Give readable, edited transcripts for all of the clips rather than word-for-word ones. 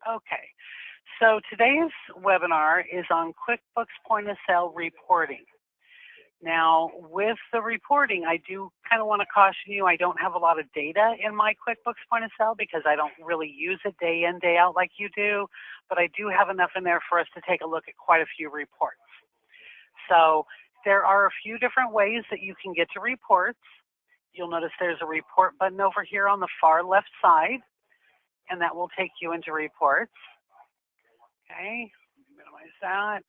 Okay, so today's webinar is on QuickBooks point of sale reporting. Now, with the reporting, I do kind of want to caution you, I don't have a lot of data in my QuickBooks point of sale because I don't really use it day in, day out like you do, but I do have enough in there for us to take a look at quite a few reports. So there are a few different ways that you can get to reports. You'll notice there's a report button over here on the far left side, and that will take you into reports. Okay, minimize that.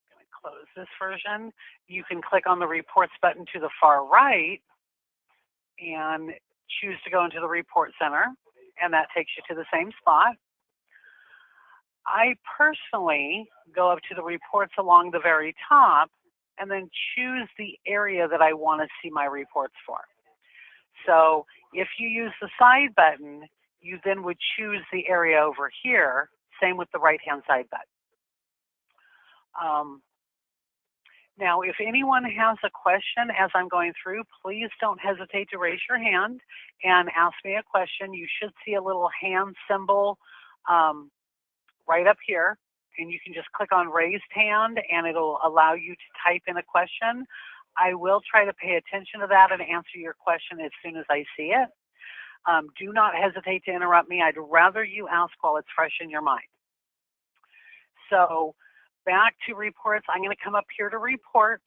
I'm going to close this version. You can click on the reports button to the far right and choose to go into the report center, and that takes you to the same spot. I personally go up to the reports along the very top and then choose the area that I want to see my reports for. So if you use the side button, you then would choose the area over here. Same with the right-hand side button. Now, if anyone has a question as I'm going through, please don't hesitate to raise your hand and ask me a question. You should see a little hand symbol right up here, and you can just click on raised hand and it'll allow you to type in a question. I will try to pay attention to that and answer your question as soon as I see it. Do not hesitate to interrupt me. I'd rather you ask while it's fresh in your mind. So back to reports, I'm going to come up here to reports,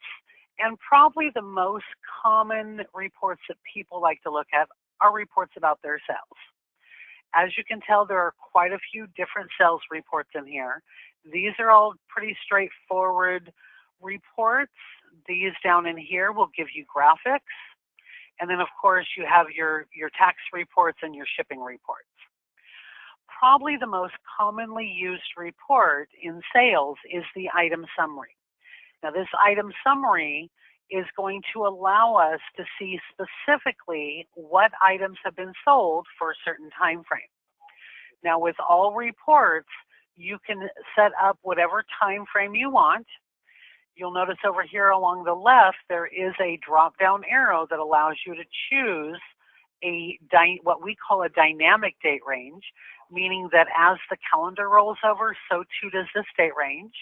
and probably the most common reports that people like to look at are reports about their sales. As you can tell, there are quite a few different sales reports in here. These are all pretty straightforward reports. These down in here will give you graphics. And then, of course, you have your tax reports and your shipping reports. Probably the most commonly used report in sales is the item summary. Now, this item summary is going to allow us to see specifically what items have been sold for a certain time frame. Now, with all reports, you can set up whatever time frame you want. You'll notice over here along the left, there is a drop-down arrow that allows you to choose what we call a dynamic date range, meaning that as the calendar rolls over, so too does this date range.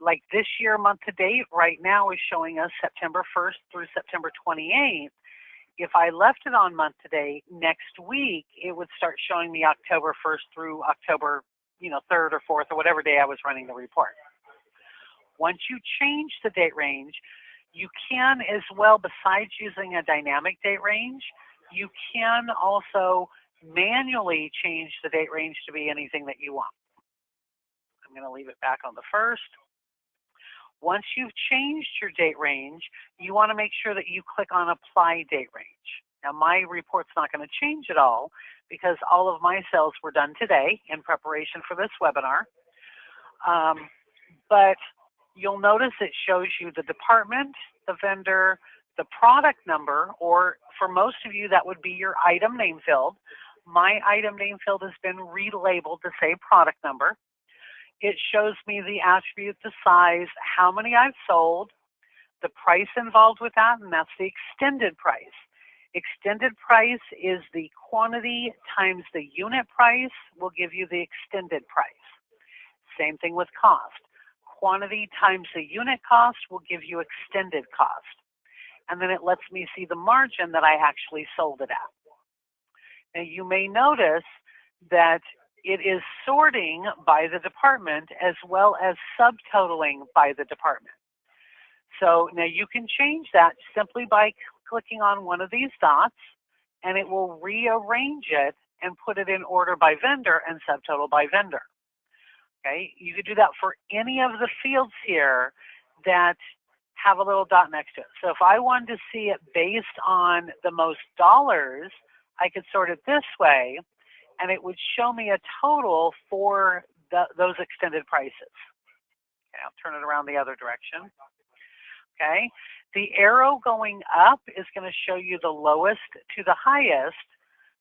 Like this year, month to date, right now is showing us September 1st through September 28th. If I left it on month to date, next week, it would start showing me October 1st through October 3rd or 4th or whatever day I was running the report. Once you change the date range, you can as well, besides using a dynamic date range, you can also manually change the date range to be anything that you want. I'm going to leave it back on the 1st. Once you've changed your date range, you want to make sure that you click on Apply Date Range. Now, my report's not going to change at all because all of my sales were done today in preparation for this webinar. But you'll notice it shows you the department, the vendor, the product number, or for most of you, that would be your item name field. My item name field has been relabeled to say product number. It shows me the attribute, the size, how many I've sold, the price involved with that, and that's the extended price. Extended price is the quantity times the unit price will give you the extended price. Same thing with cost. Quantity times the unit cost will give you extended cost. And then it lets me see the margin that I actually sold it at. Now you may notice that it is sorting by the department as well as subtotaling by the department. So now you can change that simply by clicking on one of these dots, and it will rearrange it and put it in order by vendor and subtotal by vendor. Okay, you could do that for any of the fields here that have a little dot next to it. So if I wanted to see it based on the most dollars, I could sort it this way, and it would show me a total for those extended prices. Okay, I'll turn it around the other direction. Okay, the arrow going up is going to show you the lowest to the highest.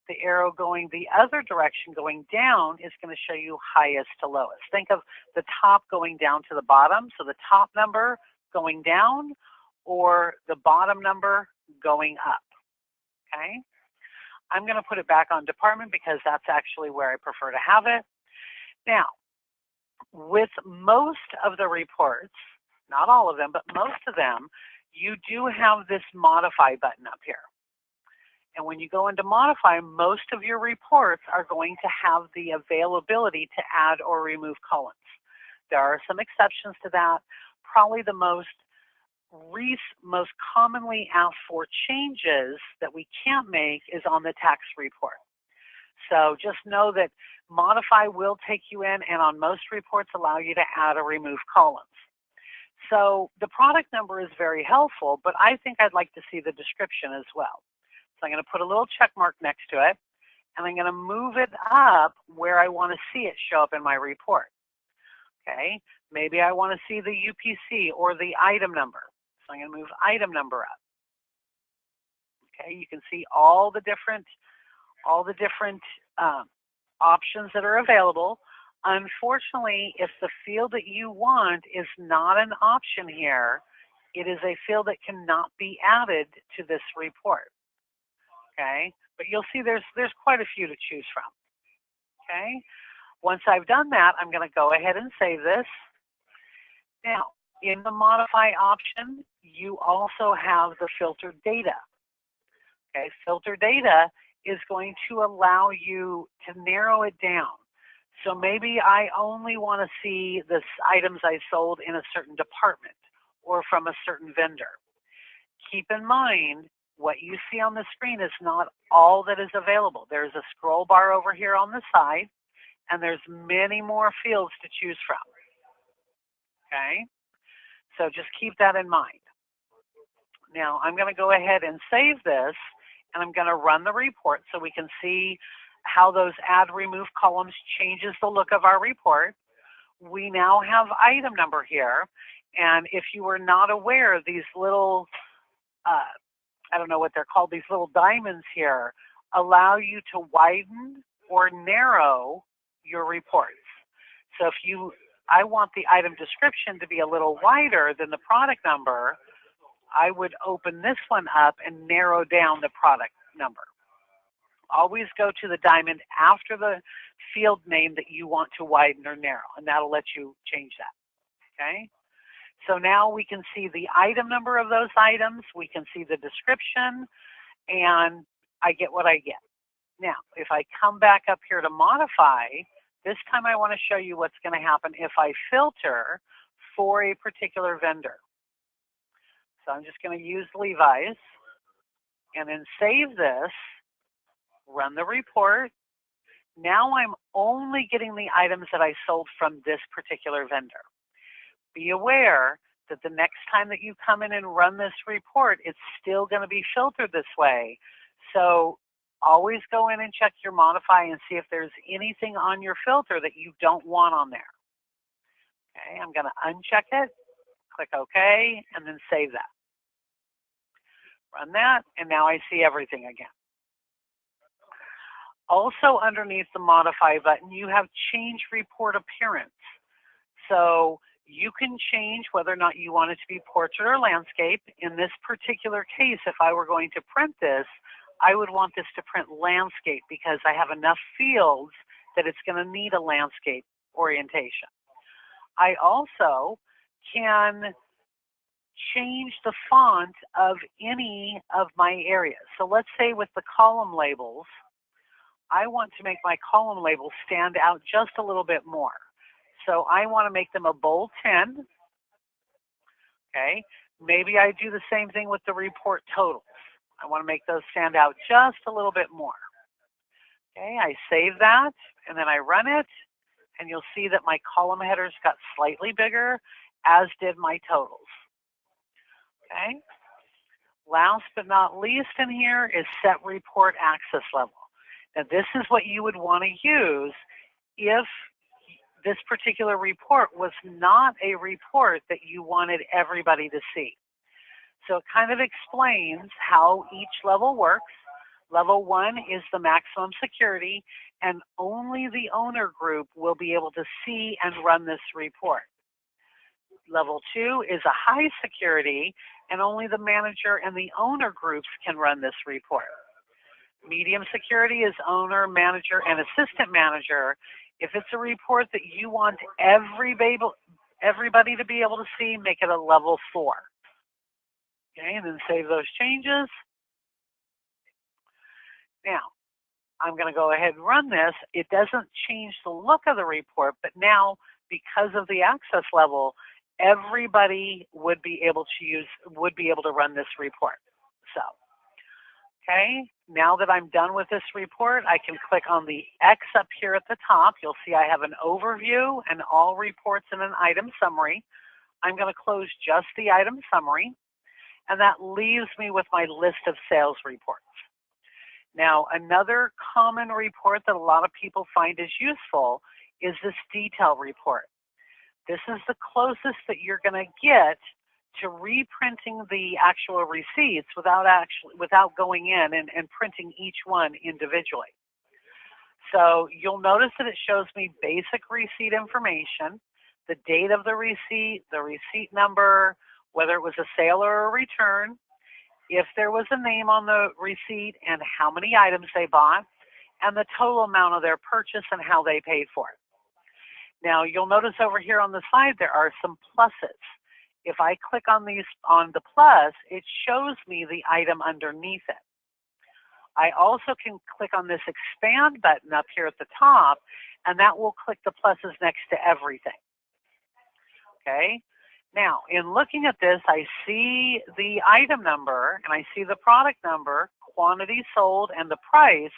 The arrow going the other direction, going down, is going to show you highest to lowest. Think of the top going down to the bottom, so the top number going down or the bottom number going up. Okay. I'm going to put it back on department because that's actually where I prefer to have it. Now, with most of the reports, not all of them, but most of them, you do have this modify button up here. And when you go into modify, most of your reports are going to have the availability to add or remove columns. There are some exceptions to that. Probably the most commonly asked for changes that we can't make is on the tax report. So just know that modify will take you in, and on most reports allow you to add or remove columns. So the product number is very helpful, but I think I'd like to see the description as well. So I'm going to put a little check mark next to it, and I'm going to move it up where I want to see it show up in my report. Okay, maybe I want to see the UPC or the item number. So I'm going to move item number up. Okay, you can see all the different options that are available. Unfortunately, if the field that you want is not an option here, it is a field that cannot be added to this report. Okay, but you'll see there's quite a few to choose from. Okay, once I've done that, I'm going to go ahead and save this. Now, in the modify option, you also have the filtered data. Okay, filter data is going to allow you to narrow it down. So maybe I only want to see the items I sold in a certain department or from a certain vendor. Keep in mind, what you see on the screen is not all that is available. There's a scroll bar over here on the side, and there's many more fields to choose from. Okay, so just keep that in mind. Now I'm going to go ahead and save this, and I'm going to run the report so we can see how those add remove columns changes the look of our report. We now have item number here, and if you were not aware, these little I don't know what they're called, these little diamonds here allow you to widen or narrow your reports. So if I want the item description to be a little wider than the product number, I would open this one up and narrow down the product number. Always go to the diamond after the field name that you want to widen or narrow, and that'll let you change that. Okay? So now we can see the item number of those items, we can see the description, and I get what I get. Now, if I come back up here to modify, this time I want to show you what's going to happen if I filter for a particular vendor. So I'm just going to use Levi's, and then save this, run the report. Now I'm only getting the items that I sold from this particular vendor. Be aware that the next time that you come in and run this report, it's still going to be filtered this way. So always go in and check your modify and see if there's anything on your filter that you don't want on there. Okay, I'm going to uncheck it, click OK, and then save that. Run that, and now I see everything again. Also underneath the modify button, you have change report appearance. So you can change whether or not you want it to be portrait or landscape. In this particular case, if I were going to print this, I would want this to print landscape because I have enough fields that it's going to need a landscape orientation. I also can change the font of any of my areas. So let's say with the column labels, I want to make my column labels stand out just a little bit more. So I want to make them a bold 10. Okay, maybe I do the same thing with the report totals. I want to make those stand out just a little bit more. Okay, I save that, and then I run it, and you'll see that my column headers got slightly bigger, as did my totals. Okay, last but not least in here is set report access level. Now this is what you would want to use if this particular report was not a report that you wanted everybody to see. So it kind of explains how each level works. Level 1 is the maximum security, and only the owner group will be able to see and run this report. Level 2 is a high security, and only the manager and the owner groups can run this report. Medium security is owner, manager, and assistant manager. If it's a report that you want everybody to be able to see, make it a level 4. Okay, and then save those changes. Now, I'm going to go ahead and run this. It doesn't change the look of the report, but now because of the access level, everybody would be able to run this report. So, okay, now that I'm done with this report, I can click on the X up here at the top. You'll see I have an overview and all reports in an item summary. I'm going to close just the item summary, and that leaves me with my list of sales reports. Now, another common report that a lot of people find is useful is this detail report. This is the closest that you're going to get to reprinting the actual receipts without going in and printing each one individually. So you'll notice that it shows me basic receipt information, the date of the receipt number, whether it was a sale or a return, if there was a name on the receipt and how many items they bought, and the total amount of their purchase and how they paid for it. Now, you'll notice over here on the side there are some pluses. If I click on the plus, it shows me the item underneath it. I also can click on this expand button up here at the top, and that will click the pluses next to everything. Okay? Now, in looking at this, I see the item number, and I see the product number, quantity sold, and the price,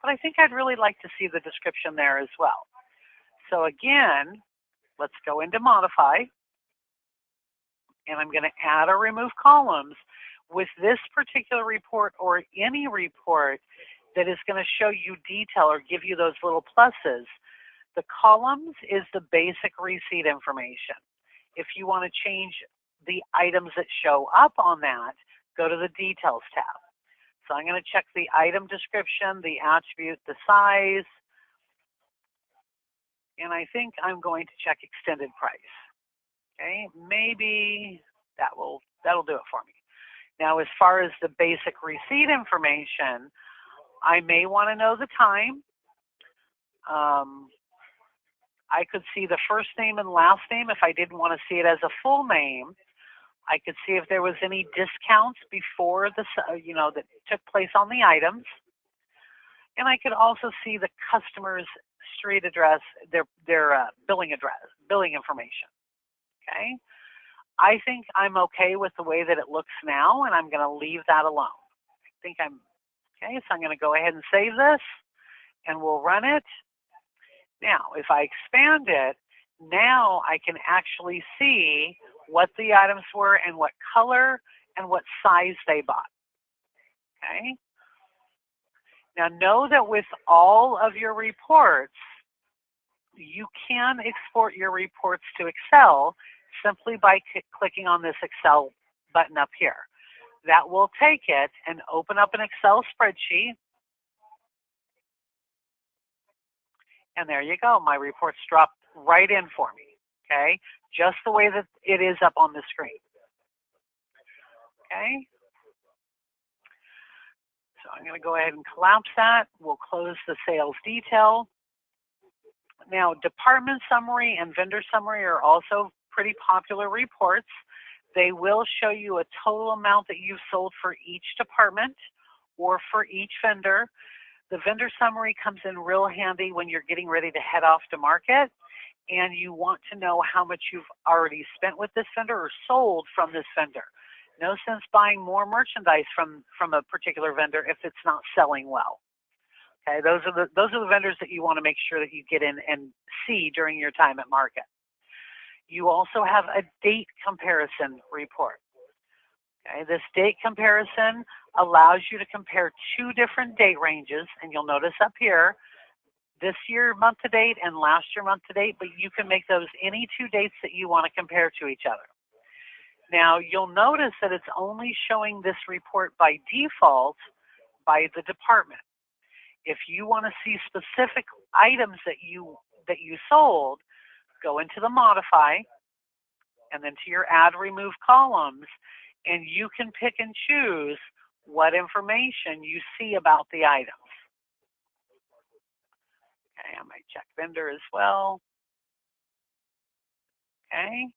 but I think I'd really like to see the description there as well. So again, let's go into Modify, and I'm going to add or remove columns. With this particular report or any report that is going to show you detail or give you those little pluses, the columns is the basic receipt information. If you want to change the items that show up on that, go to the Details tab. So I'm going to check the item description, the attribute, the size, and I think I'm going to check extended price. Okay, maybe that'll do it for me. Now, as far as the basic receipt information, I may want to know the time. I could see the first name and last name if I didn't want to see it as a full name. I could see if there was any discounts before that took place on the items. And I could also see the customer's street address, their billing information. Okay. I think I'm okay with the way that it looks now, and I'm going to leave that alone. I think I'm okay, so I'm going to go ahead and save this, and we'll run it. Now, if I expand it, now I can actually see what the items were and what color and what size they bought. Okay. Now, know that with all of your reports, you can export your reports to Excel simply by clicking on this Excel button up here. That will take it and open up an Excel spreadsheet. And there you go. My reports dropped right in for me, okay? Just the way that it is up on the screen, okay? So I'm going to go ahead and collapse that. We'll close the sales detail. Now, department summary and vendor summary are also pretty popular reports. They will show you a total amount that you've sold for each department or for each vendor. The vendor summary comes in real handy when you're getting ready to head off to market and you want to know how much you've already spent with this vendor or sold from this vendor. No sense buying more merchandise from a particular vendor if it's not selling well. Okay, those are the vendors that you want to make sure that you get in and see during your time at market. You also have a date comparison report. Okay, this date comparison allows you to compare two different date ranges, and you'll notice up here, this year month to date and last year month to date, but you can make those any two dates that you want to compare to each other. Now, you'll notice that it's only showing this report by default by the department. If you want to see specific items that you sold, go into the Modify and then to your Add Remove columns, and you can pick and choose what information you see about the items. Okay, I might check vendor as well. Okay,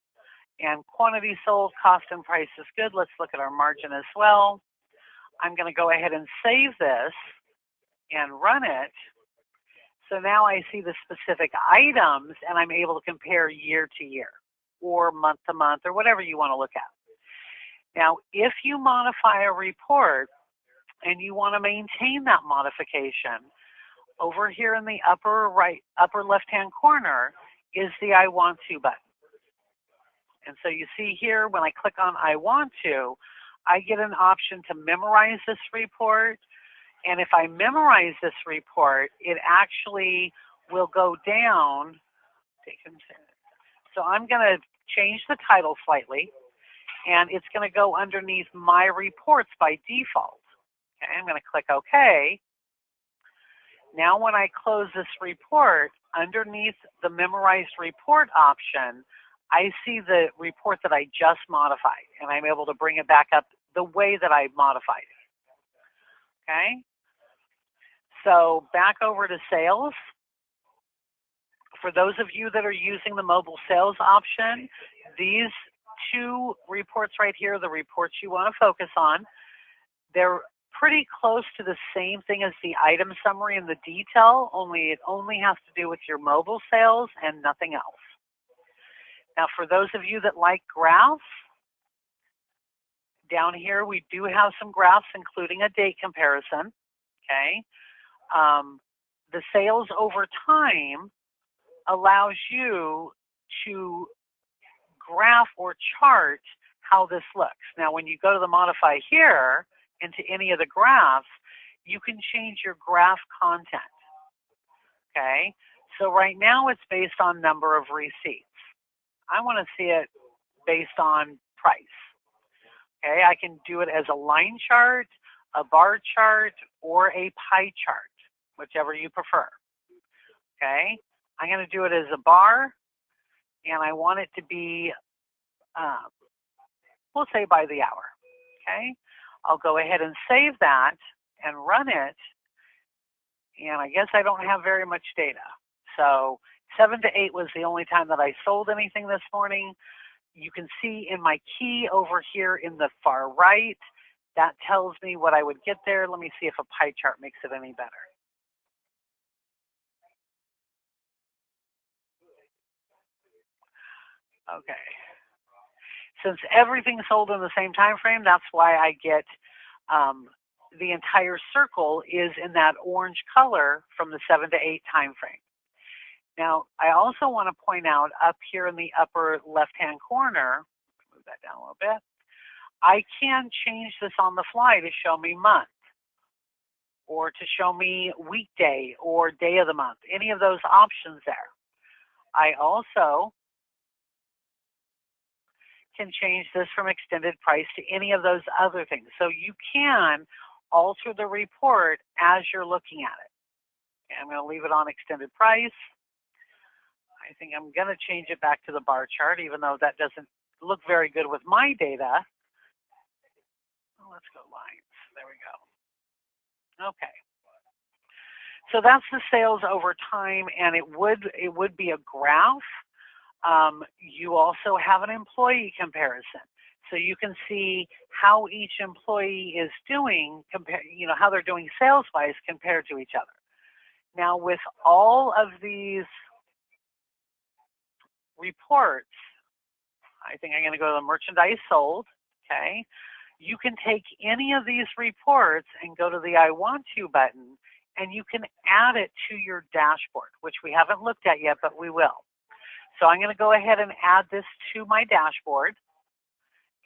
and quantity sold, cost and price is good. Let's look at our margin as well. I'm going to go ahead and save this and run it. So now I see the specific items and I'm able to compare year to year or month to month or whatever you want to look at. Now, if you modify a report and you want to maintain that modification, over here in the upper left-hand corner is the I want to button. And so you see here, when I click on I want to, I get an option to memorize this report. And if I memorize this report, it actually will go down. So I'm going to change the title slightly, and it's going to go underneath my reports by default. Okay, I'm going to click OK. Now when I close this report, underneath the memorized report option, I see the report that I just modified, and I'm able to bring it back up the way that I modified it. Okay? So back over to sales. For those of you that are using the mobile sales option, these two reports right here, the reports you want to focus on, they're pretty close to the same thing as the item summary and the detail, only it only has to do with your mobile sales and nothing else. Now, for those of you that like graphs, down here we do have some graphs, including a date comparison. Okay, the sales over time allows you to graph or chart how this looks. Now, when you go to the modify here into any of the graphs, you can change your graph content. Okay, so right now it's based on number of receipts. I want to see it based on price. Okay, I can do it as a line chart, a bar chart, or a pie chart, whichever you prefer. Okay, I'm going to do it as a bar, and I want it to be, we'll say by the hour. Okay, I'll go ahead and save that and run it, and I guess I don't have very much data. So 7 to 8 was the only time that I sold anything this morning. You can see in my key over here in the far right, that tells me what I would get there. Let me see if a pie chart makes it any better. Okay. Since everything's sold in the same time frame, that's why I get the entire circle is in that orange color from the 7 to 8 time frame. Now, I also want to point out up here in the upper left-hand corner, move that down a little bit, I can change this on the fly to show me month, or to show me weekday or day of the month, any of those options there. I also can change this from extended price to any of those other things. So you can alter the report as you're looking at it. Okay, I'm going to leave it on extended price. I think I'm going to change it back to the bar chart, even though that doesn't look very good with my data. Let's go lines. There we go. Okay. So that's the sales over time, and it would be a graph. You also have an employee comparison, so you can see how each employee is doing, how they're doing sales-wise compared to each other. Now, with all of these reports, I think I'm going to go to the merchandise sold. Okay, you can take any of these reports and go to the I want to button, and you can add it to your dashboard, which we haven't looked at yet, but we will. So I'm going to go ahead and add this to my dashboard,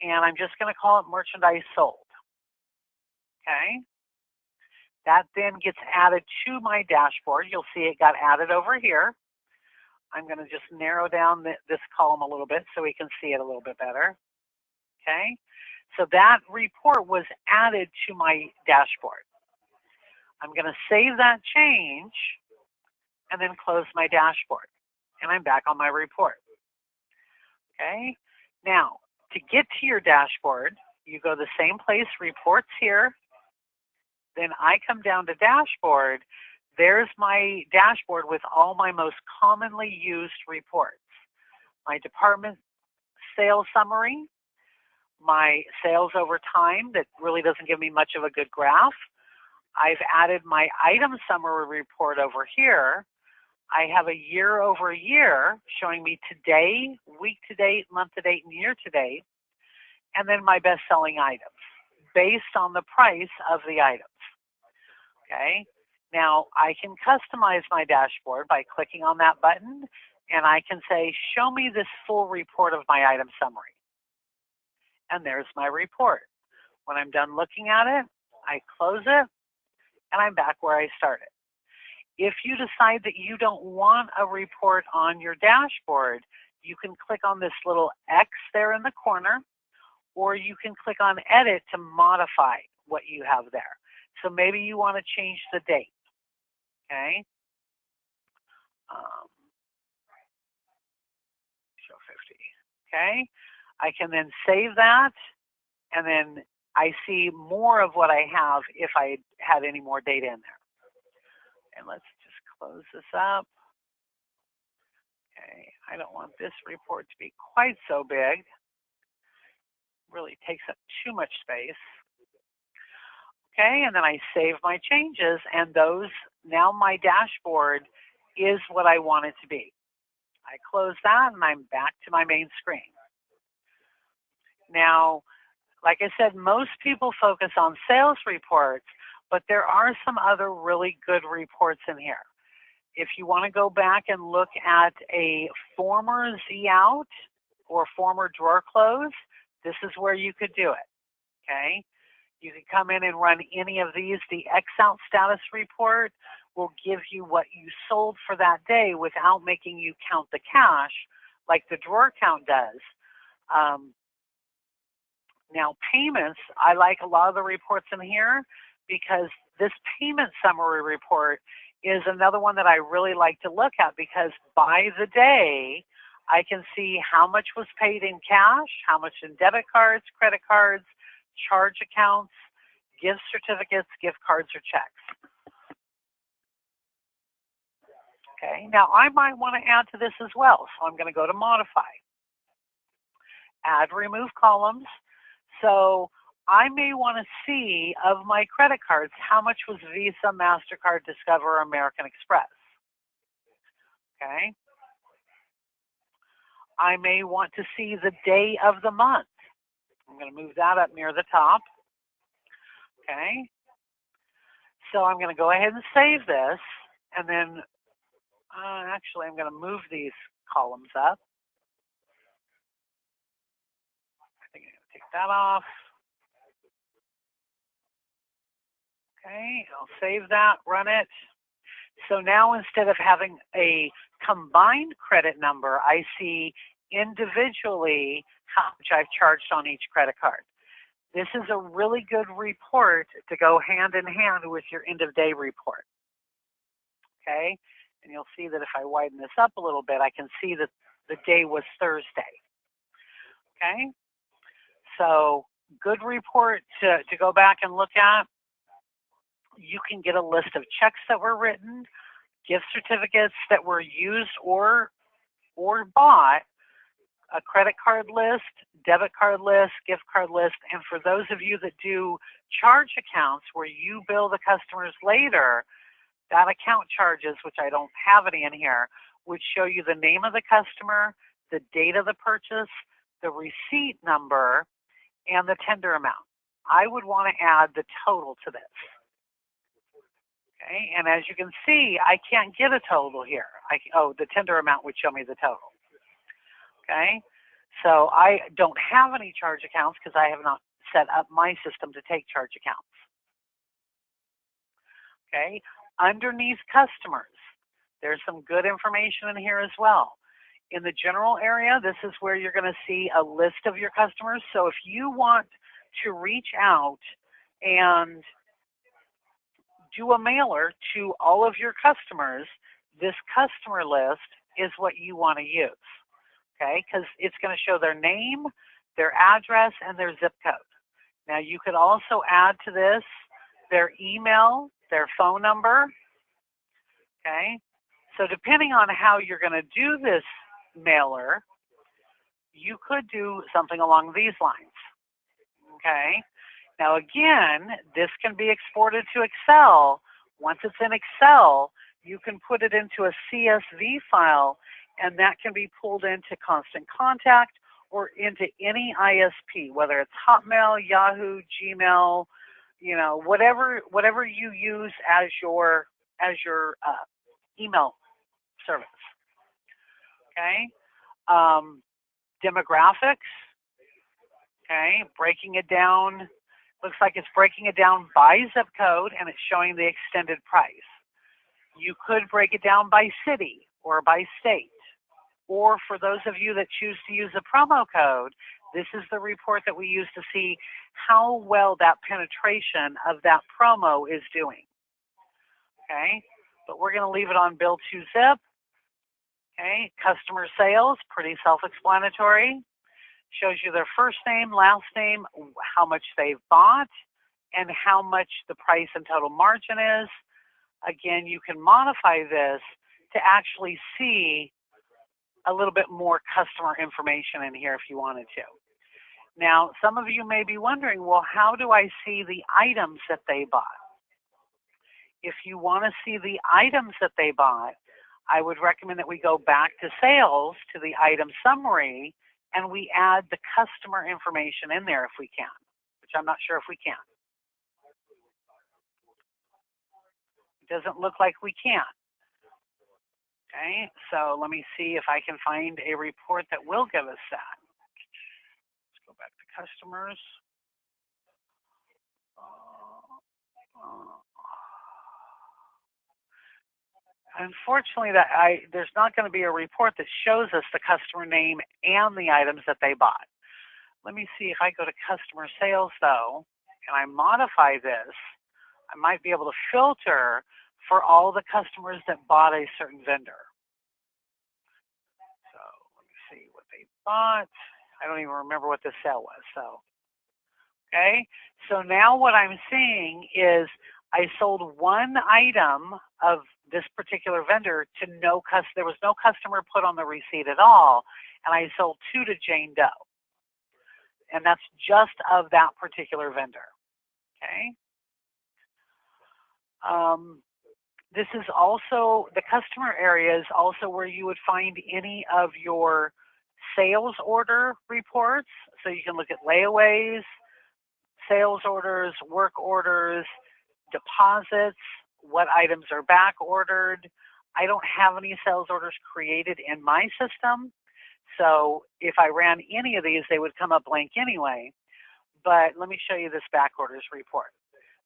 and I'm just going to call it merchandise sold. Okay, that then gets added to my dashboard. You'll see it got added over here. I'm going to just narrow down this column a little bit so we can see it a little bit better. Okay, so that report was added to my dashboard. I'm going to save that change and then close my dashboard, and I'm back on my report. Okay, now to get to your dashboard, you go the same place, reports here, Then I come down to dashboard. There's my dashboard with all my most commonly used reports. My department sales summary, my sales over time that really doesn't give me much of a good graph. I've added my item summary report over here. I have a year over year showing me today, week to date, month to date, and year to date, and then my best-selling items based on the price of the items. Okay, now I can customize my dashboard by clicking on that button, and I can say, show me this full report of my item summary. And there's my report. When I'm done looking at it, I close it, and I'm back where I started. If you decide that you don't want a report on your dashboard, you can click on this little X there in the corner, or you can click on Edit to modify what you have there. So maybe you want to change the date, okay? Show 50, okay? I can then save that, and then I see more of what I have if I had any more data in there. And let's just close this up. Okay, I don't want this report to be quite so big. It really takes up too much space. Okay, and then I save my changes, and those, now my dashboard is what I want it to be. I close that, and I'm back to my main screen. Now, like I said, most people focus on sales reports, but there are some other really good reports in here. If you want to go back and look at a former Z out or former drawer close, this is where you could do it, okay? You can come in and run any of these. The X out status report will give you what you sold for that day without making you count the cash like the drawer count does. Now payments, I like a lot of the reports in here because this payment summary report is another one that I really like to look at, because by the day, I can see how much was paid in cash, how much in debit cards, credit cards, charge accounts, gift certificates, gift cards, or checks. Okay, now I might want to add to this as well, so I'm going to go to Modify. Add, remove columns. So I may want to see of my credit cards how much was Visa, MasterCard, Discover, or American Express. Okay. I may want to see the day of the month. I'm going to move that up near the top. Okay. So I'm going to go ahead and save this, and then actually I'm going to move these columns up. I think I'm going to take that off. Okay, I'll save that, run it. So now instead of having a combined credit number, I see individually how much I've charged on each credit card. This is a really good report to go hand in hand with your end of day report. Okay, and you'll see that if I widen this up a little bit, I can see that the day was Thursday. Okay, so good report to go back and look at. You can get a list of checks that were written, gift certificates that were used or bought, a credit card list, debit card list, gift card list, and for those of you that do charge accounts where you bill the customers later, that account charges, which I don't have any in here, would show you the name of the customer, the date of the purchase, the receipt number, and the tender amount. I would want to add the total to this. Okay, and as you can see, I can't get a total here. The tender amount would show me the total. Okay, so I don't have any charge accounts because I have not set up my system to take charge accounts. Okay, underneath customers, there's some good information in here as well. In the general area, this is where you're going to see a list of your customers. So if you want to reach out and do a mailer to all of your customers, this customer list is what you want to use, okay? Because it's going to show their name, their address, and their zip code. Now, you could also add to this their email, their phone number. Okay, so depending on how you're going to do this mailer, you could do something along these lines. Okay, now again, this can be exported to Excel. Once it's in Excel, you can put it into a CSV file, and that can be pulled into Constant Contact or into any ISP, whether it's Hotmail, Yahoo, Gmail, you know, whatever you use as your email service. Okay, demographics. Okay, breaking it down. Looks like it's breaking it down by zip code, and it's showing the extended price. You could break it down by city or by state. Or for those of you that choose to use a promo code, this is the report that we use to see how well that penetration of that promo is doing. Okay, but we're going to leave it on bill to zip. Okay, customer sales, pretty self-explanatory. Shows you their first name, last name, how much they've bought, and how much the price and total margin is. Again, you can modify this to actually see a little bit more customer information in here if you wanted to. Now, some of you may be wondering, well, how do I see the items that they bought? If you want to see the items that they bought, I would recommend that we go back to sales, to the item summary, and we add the customer information in there if we can, which I'm not sure if we can. It doesn't look like we can. Okay, so let me see if I can find a report that will give us that. Let's go back to customers. Unfortunately, there's not going to be a report that shows us the customer name and the items that they bought. Let me see if I go to customer sales, though, and I modify this, I might be able to filter for all the customers that bought a certain vendor. So let me see what they bought. I don't even remember what the sale was. So, okay. So now what I'm seeing is I sold one item of this particular vendor to no customer. There was no customer put on the receipt at all, and I sold 2 to Jane Doe. And that's just of that particular vendor. Okay. This is also, the customer area is also where you would find any of your sales order reports. So you can look at layaways, sales orders, work orders, deposits, what items are back ordered. I don't have any sales orders created in my system. So if I ran any of these, they would come up blank anyway. But let me show you this back orders report.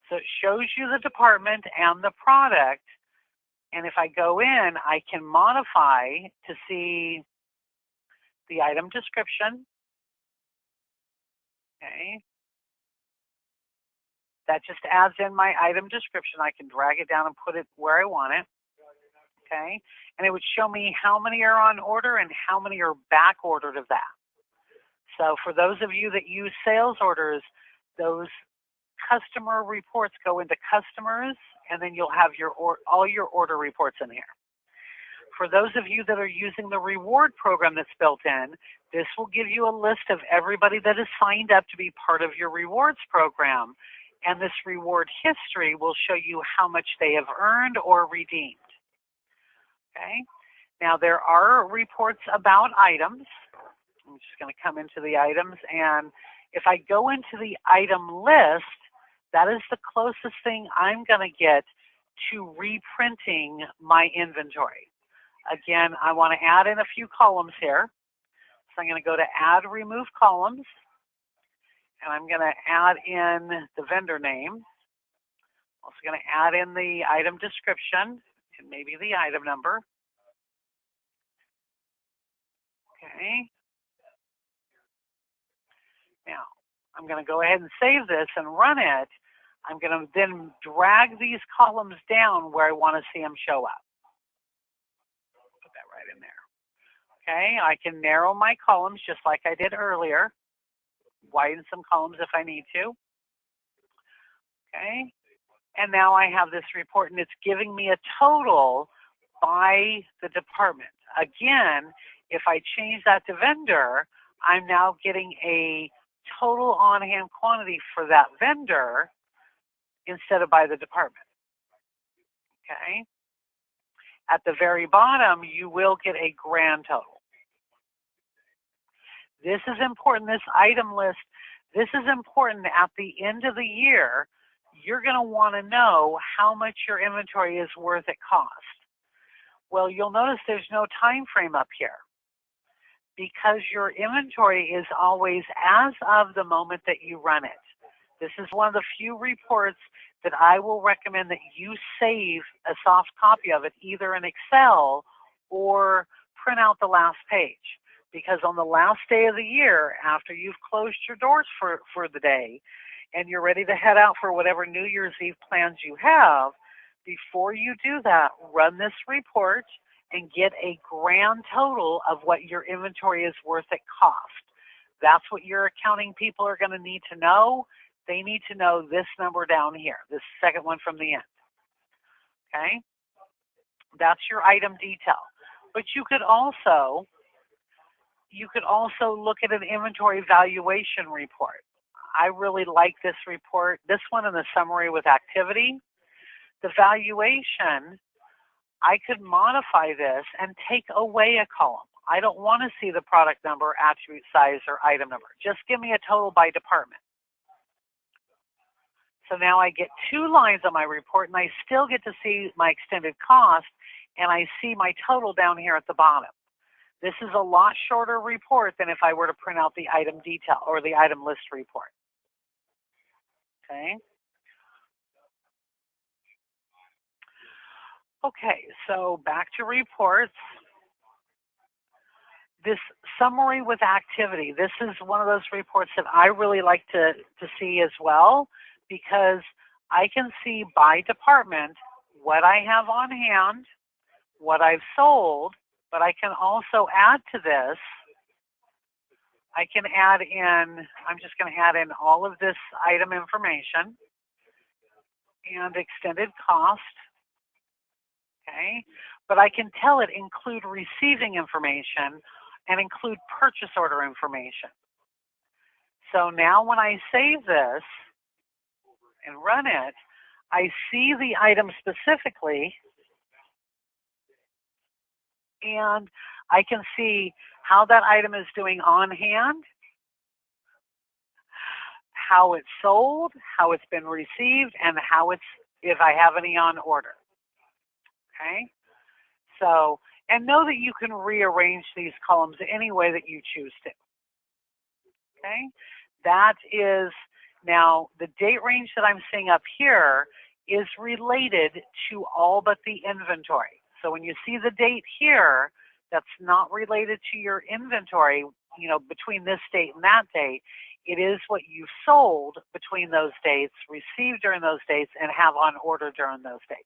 So it shows you the department and the product. And if I go in, I can modify to see the item description. Okay. That just adds in my item description. I can drag it down and put it where I want it. Okay. And it would show me how many are on order and how many are back ordered of that. So for those of you that use sales orders, those customer reports go into customers, and then you'll have your all your order reports in here. For those of you that are using the reward program that's built in, this will give you a list of everybody that is signed up to be part of your rewards program. And this reward history will show you how much they have earned or redeemed. Okay. Now there are reports about items. I'm just going to come into the items, and if I go into the item list, that is the closest thing I'm going to get to reprinting my inventory. Again, I want to add in a few columns here. So I'm going to go to Add Remove Columns, and I'm going to add in the vendor name. I'm also going to add in the item description and maybe the item number. Okay. Now, I'm going to go ahead and save this and run it. I'm going to then drag these columns down where I want to see them show up. Put that right in there. Okay, I can narrow my columns just like I did earlier. Widen some columns if I need to. Okay, And now I have this report, and it's giving me a total by the department. Again, if I change that to vendor, I'm now getting a total on-hand quantity for that vendor instead of by the department. Okay? At the very bottom, you will get a grand total. This is important, this item list. This is important at the end of the year. You're going to want to know how much your inventory is worth at cost. Well, you'll notice there's no time frame up here because your inventory is always as of the moment that you run it. This is one of the few reports that I will recommend that you save a soft copy of it, either in Excel or print out the last page. Because on the last day of the year, after you've closed your doors for the day, and you're ready to head out for whatever New Year's Eve plans you have, before you do that, run this report and get a grand total of what your inventory is worth at cost. That's what your accounting people are going to need to know. They need to know this number down here, this second one from the end. Okay? That's your item detail. But you could also look at an inventory valuation report. I really like this report, this one in the summary with activity. The valuation, I could modify this and take away a column. I don't want to see the product number, attribute size, or item number. Just give me a total by department. So now I get 2 lines on my report, and I still get to see my extended cost, and I see my total down here at the bottom. This is a lot shorter report than if I were to print out the item detail or the item list report. Okay. Okay, so back to reports. This summary with activity, this is one of those reports that I really like to see as well, because I can see by department what I have on hand, what I've sold, but I can also add to this. I can add in, I'm just going to add in all of this item information and extended cost. Okay, but I can tell it include receiving information and include purchase order information. So now when I save this and run it, I see the item specifically, and I can see how that item is doing on hand, how it's sold, how it's been received, and how it's, if I have any on order. Okay, so, and know that you can rearrange these columns any way that you choose to. Okay, that is, now the date range that I'm seeing up here is related to all but the inventory. So when you see the date here, that's not related to your inventory, you know, between this date and that date. It is what you sold between those dates, received during those dates, and have on order during those dates.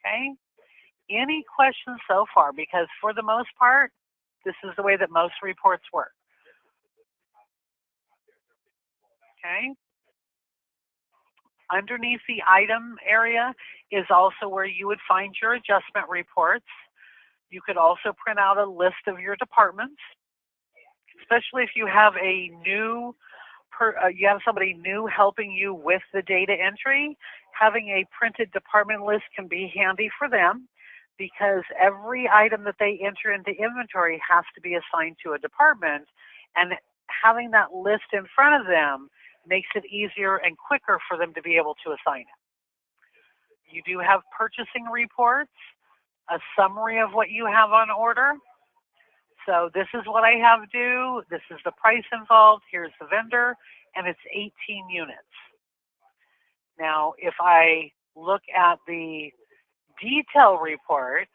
Okay, any questions so far? Because for the most part, this is the way that most reports work. Okay, underneath the item area is also where you would find your adjustment reports. You could also print out a list of your departments, especially if you have a new, you have somebody new helping you with the data entry. Having a printed department list can be handy for them, because every item that they enter into inventory has to be assigned to a department, and having that list in front of them makes it easier and quicker for them to be able to assign it. You do have purchasing reports, a summary of what you have on order. So this is what I have due, this is the price involved, here's the vendor, and it's 18 units. Now, if I look at the detail report,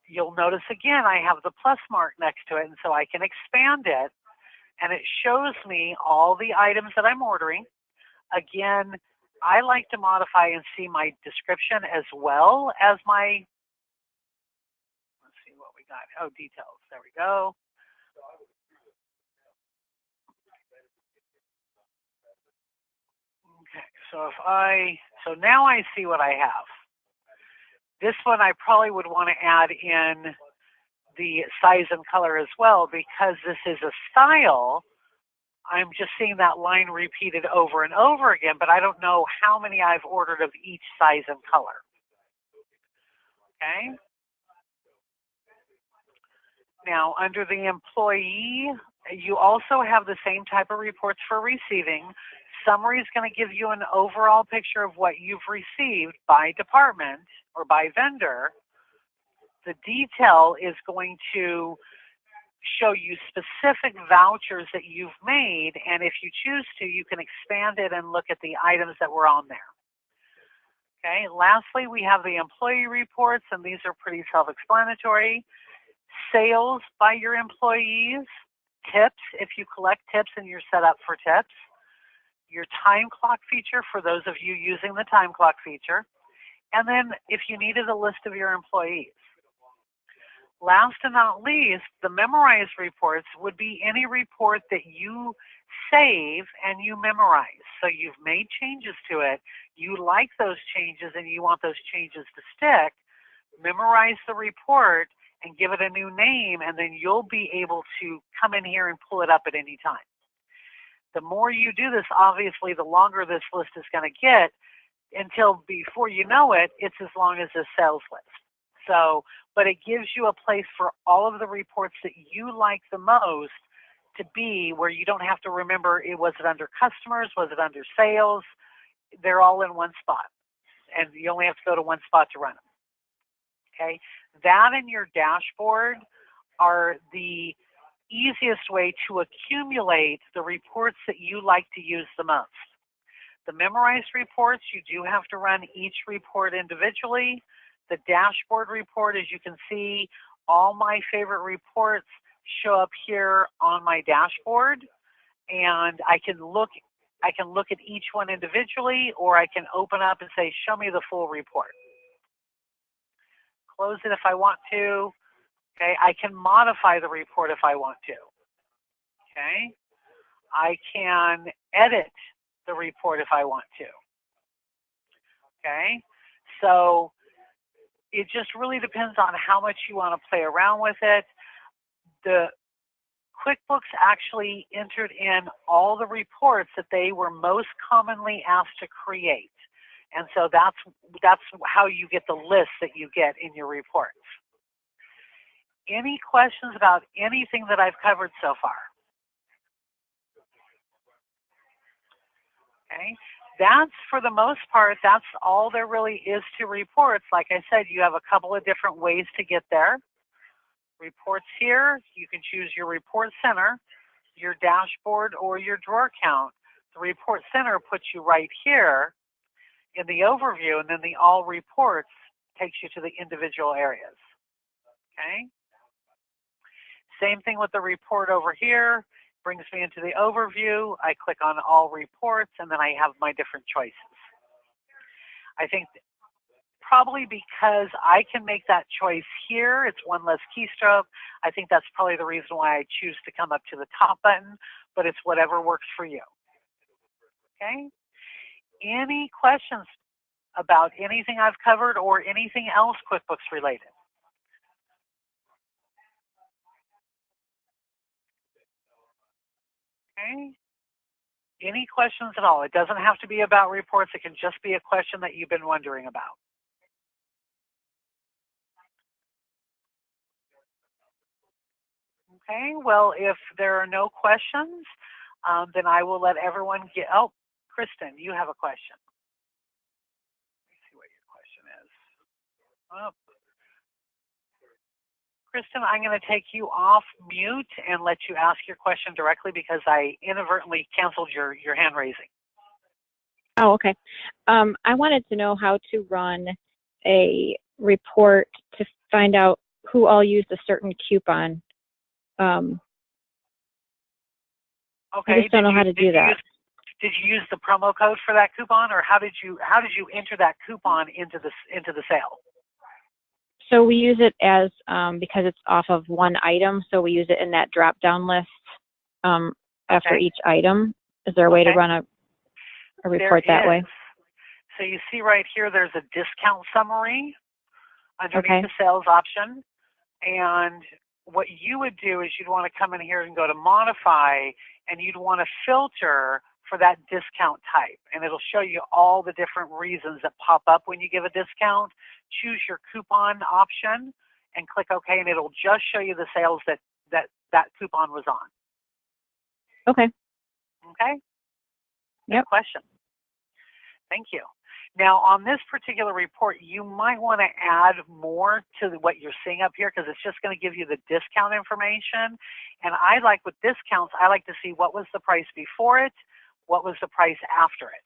you'll notice again I have the plus mark next to it, and so I can expand it, and it shows me all the items that I'm ordering. Again, I like to modify and see my description as well as my, let's see what we got. Oh, details. There we go. Okay, so So now I see what I have. This one I probably would want to add in the size and color as well, because this is a style. I'm just seeing that line repeated over and over again, but I don't know how many I've ordered of each size and color. Okay. Now, under the employee, you also have the same type of reports for receiving. Summary is going to give you an overall picture of what you've received by department or by vendor. The detail is going to show you specific vouchers that you've made, and if you choose to, you can expand it and look at the items that were on there. Okay, lastly, we have the employee reports, and these are pretty self-explanatory. Sales by your employees, tips, if you collect tips and you're set up for tips, your time clock feature for those of you using the time clock feature, and then if you needed a list of your employees. Last and not least, the memorized reports would be any report that you save and you memorize. So you've made changes to it, you like those changes and you want those changes to stick, memorize the report and give it a new name, and then you'll be able to come in here and pull it up at any time. The more you do this, obviously, the longer this list is going to get, until before you know it, it's as long as this sales list. So, but it gives you a place for all of the reports that you like the most to be, where you don't have to remember, was it under customers, was it under sales? They're all in one spot, and you only have to go to one spot to run them. Okay, that and your dashboard are the easiest way to accumulate the reports that you like to use the most. The memorized reports, you do have to run each report individually. The dashboard report, as you can see, all my favorite reports show up here on my dashboard, and I can look at each one individually, or I can open up and say, show me the full report. Close it if I want to. Okay, I can modify the report if I want to. Okay, I can edit the report if I want to. Okay, so it just really depends on how much you want to play around with it. The QuickBooks actually entered in all the reports that they were most commonly asked to create. And so that's how you get the list that you get in your reports. Any questions about anything that I've covered so far? Okay, that's, for the most part, that's all there really is to reports. Like I said, you have a couple of different ways to get there. Reports here, you can choose your report center, your dashboard, or your drawer count. The report center puts you right here in the overview, and then the all reports takes you to the individual areas. Okay. Same thing with the report over here, brings me into the overview. I click on all reports, and then I have my different choices. I think probably because I can make that choice here, it's one less keystroke. I think that's probably the reason why I choose to come up to the top button, but it's whatever works for you. Okay? Any questions about anything I've covered or anything else QuickBooks related? Okay. Any questions at all? It doesn't have to be about reports. It can just be a question that you've been wondering about. Okay, well, if there are no questions, then I will let everyone get, oh, Kristen, you have a question. Let me see what your question is. Oh. Kristen, I'm going to take you off mute and let you ask your question directly because I inadvertently canceled your hand raising. Oh, okay. I wanted to know how to run a report to find out who all used a certain coupon. Okay. I just don't know how to do that. Did you use the promo code for that coupon, or how did you enter that coupon into the sale? So we use it as because it's off of one item, so we use it in that drop-down list after each item. Is there a way to run a report that way? So you see right here, there's a discount summary underneath Okay. the sales option. And what you would do is you'd want to come in here and go to modify, and you'd want to filter for that discount type. And it'll show you all the different reasons that pop up when you give a discount. Choose your coupon option and click OK, and it'll just show you the sales that coupon was on. Okay. Okay? Yep. Good question. Thank you. Now, on this particular report, you might want to add more to what you're seeing up here because it's just going to give you the discount information. And I like with discounts, I like to see what was the price before it, what was the price after it.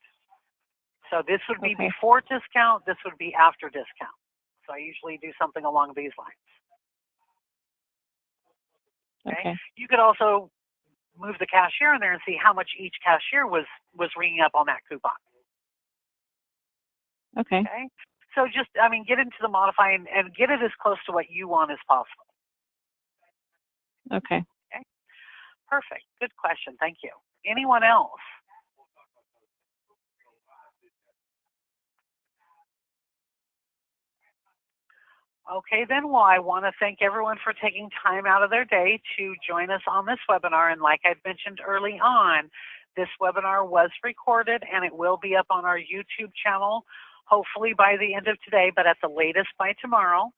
So this would be before discount, this would be after discount. So I usually do something along these lines. Okay. You could also move the cashier in there and see how much each cashier was ringing up on that coupon. Okay. So just, get into the modify and get it as close to what you want as possible. Okay. Perfect. Good question. Thank you. Anyone else? Okay, then, well, I want to thank everyone for taking time out of their day to join us on this webinar. And like I mentioned early on, this webinar was recorded and it will be up on our YouTube channel, hopefully by the end of today, but at the latest by tomorrow.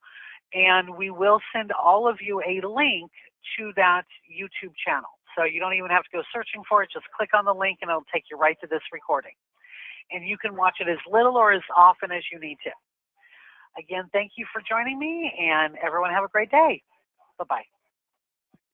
And we will send all of you a link to that YouTube channel. So you don't even have to go searching for it. Just click on the link and it'll take you right to this recording. And you can watch it as little or as often as you need to. Again, thank you for joining me, and everyone have a great day. Bye-bye.